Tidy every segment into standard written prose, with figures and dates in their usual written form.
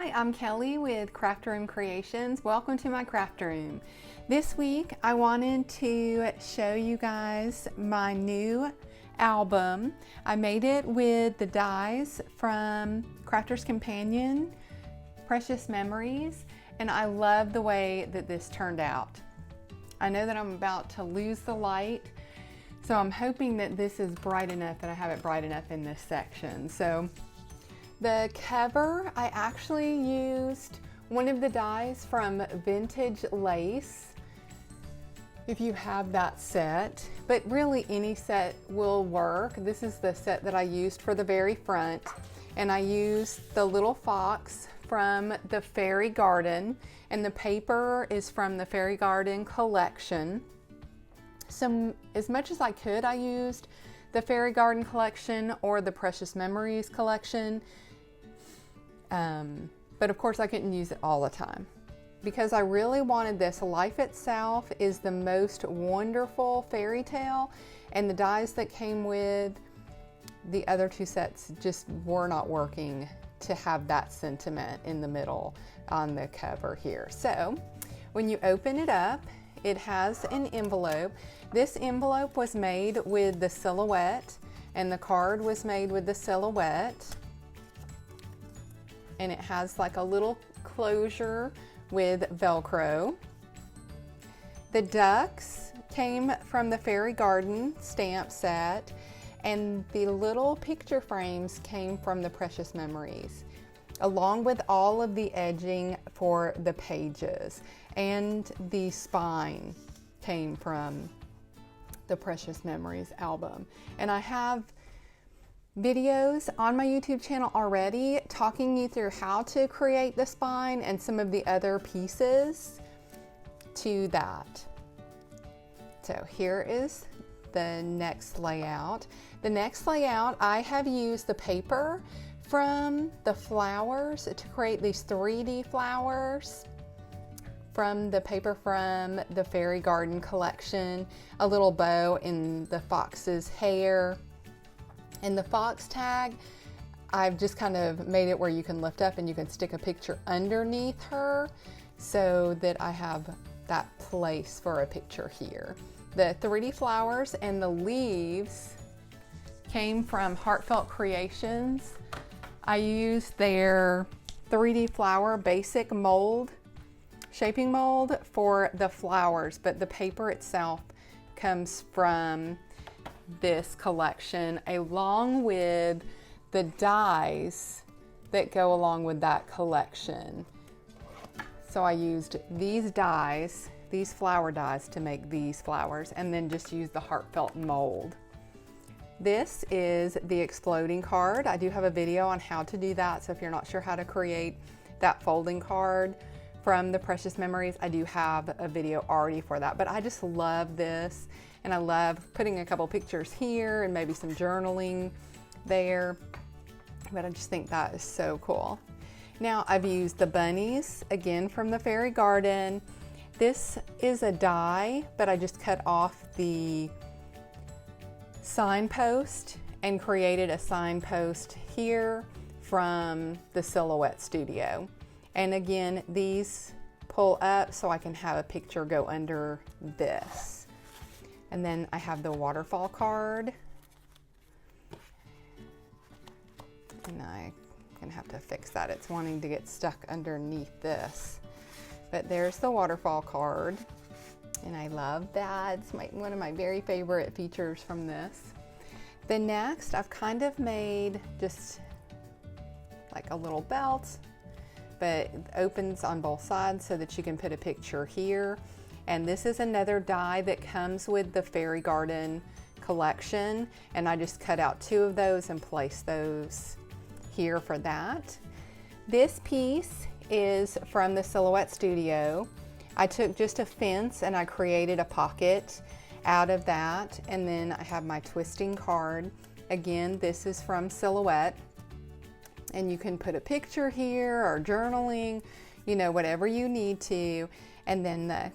Hi, I'm Kelly with Craft Room Creations. Welcome to my craft room. This week I wanted to show you guys my new album. I made it with the dies from Crafter's Companion, Precious Memories, and I love the way that this turned out. I know that I'm about to lose the light, so I'm hoping that this is bright enough, that I have it bright enough in this section. So the cover, I actually used one of the dies from Vintage Lace, if you have that set, but really any set will work. This is the set that I used for the very front, and I used the little fox from the Fairy Garden, and the paper is from the Fairy Garden collection. So as much as I could, I used the Fairy Garden collection or the Precious Memories collection. But of course I couldn't use it all the time because I really wanted this. Life itself is the most wonderful fairy tale, and the dies that came with the other two sets just were not working to have that sentiment in the middle on the cover here. So when you open it up, it has an envelope. This envelope was made with the silhouette, and the card was made with the silhouette. And it has like a little closure with Velcro. The ducks came from the Fairy Garden stamp set, and the little picture frames came from the Precious Memories, along with all of the edging for the pages, and the spine came from the Precious Memories album. And I have videos on my YouTube channel already talking you through how to create the spine and some of the other pieces to that. So here is the next layout. The next layout, I have used the paper from the flowers to create these 3D flowers from the paper from the Fairy Garden collection, a little bow in the fox's hair. And the fox tag, I've just kind of made it where you can lift up and you can stick a picture underneath her so that I have that place for a picture here. The 3D flowers and the leaves came from Heartfelt Creations. I used their 3D flower basic mold, shaping mold for the flowers, but the paper itself comes from this collection along with the dies that go along with that collection. So I used these dies, these flower dies, to make these flowers, and then just use the Heartfelt mold. This is the exploding card. I do have a video on how to do that, so if you're not sure how to create that folding card from the Precious Memories, I do have a video already for that. But I just love this, and I love putting a couple pictures here and maybe some journaling there. But I just think that is so cool. Now I've used the bunnies, again from the Fairy Garden. This is a die, but I just cut off the signpost and created a signpost here from the Silhouette Studio. And again, these pull up so I can have a picture go under this. And then I have the waterfall card. And I'm gonna have to fix that. It's wanting to get stuck underneath this. But there's the waterfall card. And I love that. It's one of my very favorite features from this. The next, I've kind of made just like a little belt, but it opens on both sides so that you can put a picture here. And this is another die that comes with the Fairy Garden collection, and I just cut out 2 of those and placed those here for that. This piece is from the Silhouette Studio. I took just a fence and I created a pocket out of that, and then I have my twisting card. Again, this is from Silhouette, and you can put a picture here or journaling, you know, whatever you need to. And then the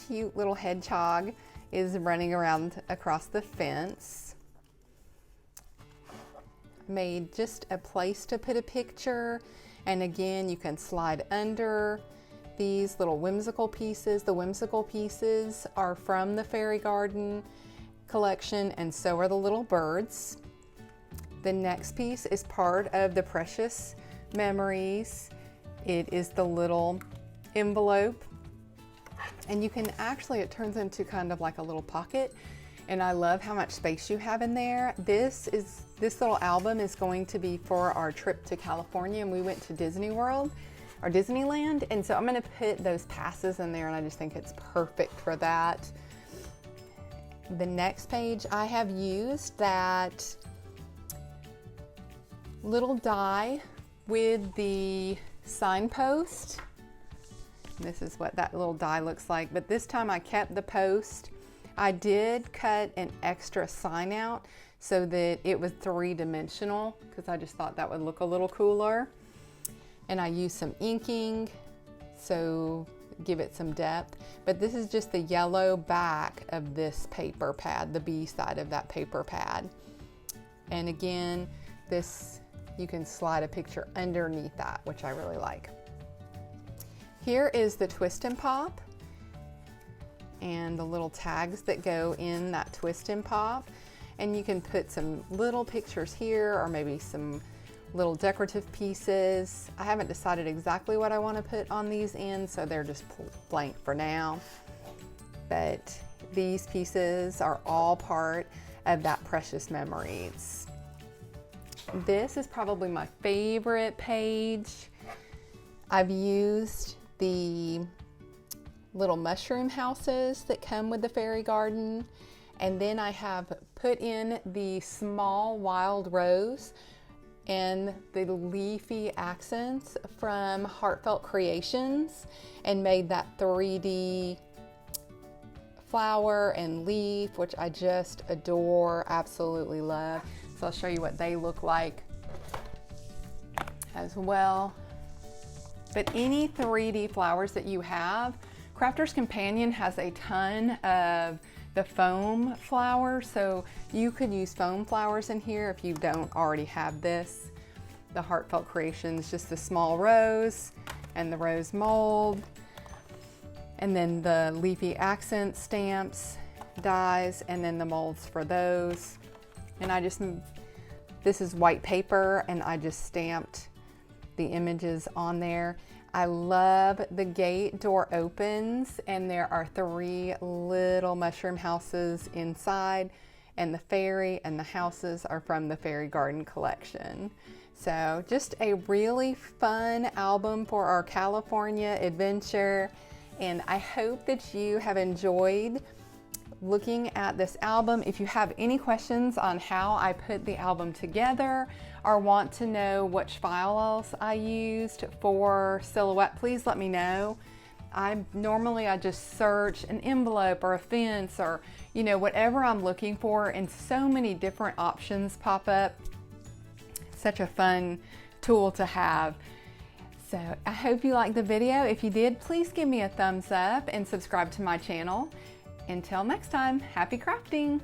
cute little hedgehog is running around across the fence. made just a place to put a picture. And again, you can slide under these little whimsical pieces. The whimsical pieces are from the Fairy Garden collection, and so are the little birds. The next piece is part of the Precious Memories. It is the little envelope, and you can actually, it turns into kind of like a little pocket, and I love how much space you have in there. This little album is going to be for our trip to California, and we went to Disney World or Disneyland, and so I'm going to put those passes in there, and I just think it's perfect for that. The next page, I have used that little die with the signpost. This is what that little die looks like, but this time I kept the post. I did cut an extra sign out so that it was three-dimensional, because I just thought that would look a little cooler. And I used some inking, so give it some depth. But this is just the yellow back of this paper pad, the B side of that paper pad. And again, this, you can slide a picture underneath that, which I really like. Here is the twist and pop and the little tags that go in that twist and pop. And you can put some little pictures here, or maybe some little decorative pieces. I haven't decided exactly what I want to put on these ends, so they're just blank for now. But these pieces are all part of that Precious Memories. This is probably my favorite page. I've used the little mushroom houses that come with the Fairy Garden, and then I have put in the small wild rose and the leafy accents from Heartfelt Creations, and made that 3D flower and leaf, which I just adore, absolutely love. So I'll show you what they look like as well. But any 3D flowers that you have, Crafter's Companion has a ton of the foam flowers, so you could use foam flowers in here if you don't already have this. The Heartfelt Creations, just the small rose and the rose mold, and then the leafy accent stamps, dies, and then the molds for those. And this is white paper, and I just stamped the images on there. I love the gate door opens, and there are 3 little mushroom houses inside, and the fairy and the houses are from the Fairy Garden collection. So just a really fun album for our California adventure, and I hope that you have enjoyed looking at this album. If you have any questions on how I put the album together, or want to know which files I used for silhouette, please let me know. Normally I just search an envelope or a fence, or whatever I'm looking for, and so many different options pop up. Such a fun tool to have. So I hope you liked the video. If you did, please give me a thumbs up and subscribe to my channel. Until next time, happy crafting!